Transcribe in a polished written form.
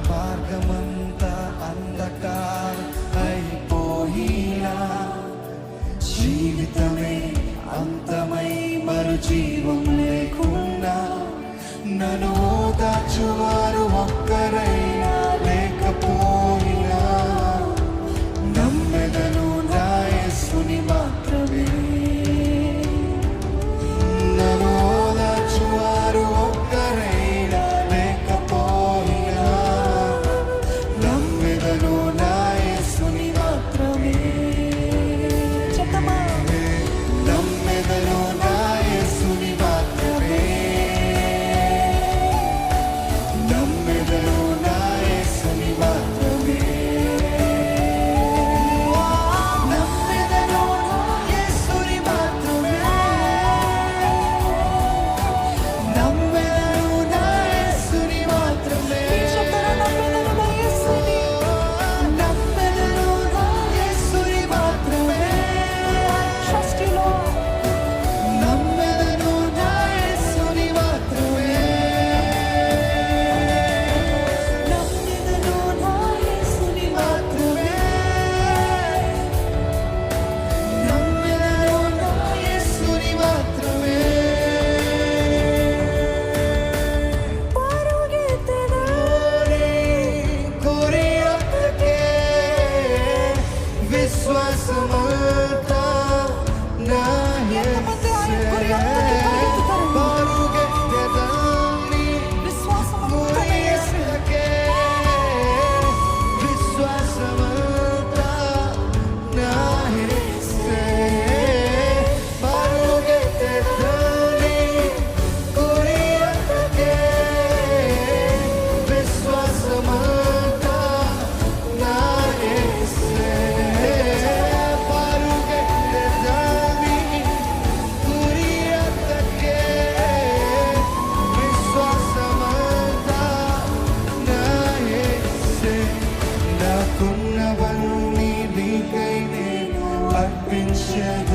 మార్గమంతా అంధకారం అయిపోయినా, జీవితమే అంతమై మరు జీవం లేకున్నా, నన్ను ఓదార్చువారు ఒక్కరైనా లేకపోయినా, నమ్మెదను నా యేసుని మాత్రమే. నన్ను ఓదార్చువారు ఒక్కరైనా లేకపోయినా, నమ్మెదను నా యేసుని మాత్రమే. నమ్మెదను నా యేసుని మాత్రమే. నమ్మెదను నా యేసుని మాత్రమే. నమ్మెదను నా యేసుని మాత్రమే. నమ్మెదను నా యేసుని మాత్రమే. నమ్మెదను నా యేసుని మాత్రమే. Trust you, Lord. నమ్మెదను నా యేసుని మాత్రమే. నమ్మెదను నా యేసుని మాత్రమే. నమ్మెదను నా యేసుని మాత్రమే. పరుగెత్తెదా కోరి అప్పటికే విశ్వాసమంతా నా ఎంతమంది ఆయన గురి అంతకి పరిగెత్తుతారు? పరుగెత్తెదాన్ని విశ్వాసమంతా కోరి యేసు. అప్పటికే విశ్వాసమంతా నా యేసే. పరుగెత్తెదాన్ని కోరి అప్పటికే విశ్వాసమంతా నా యేసే. పరుగెత్తెదాన్ని కోరి అప్పటికే విశ్వాసమంతా నా యేసే. నాకున్నవన్నీ నీకై నేను అర్పించెదను.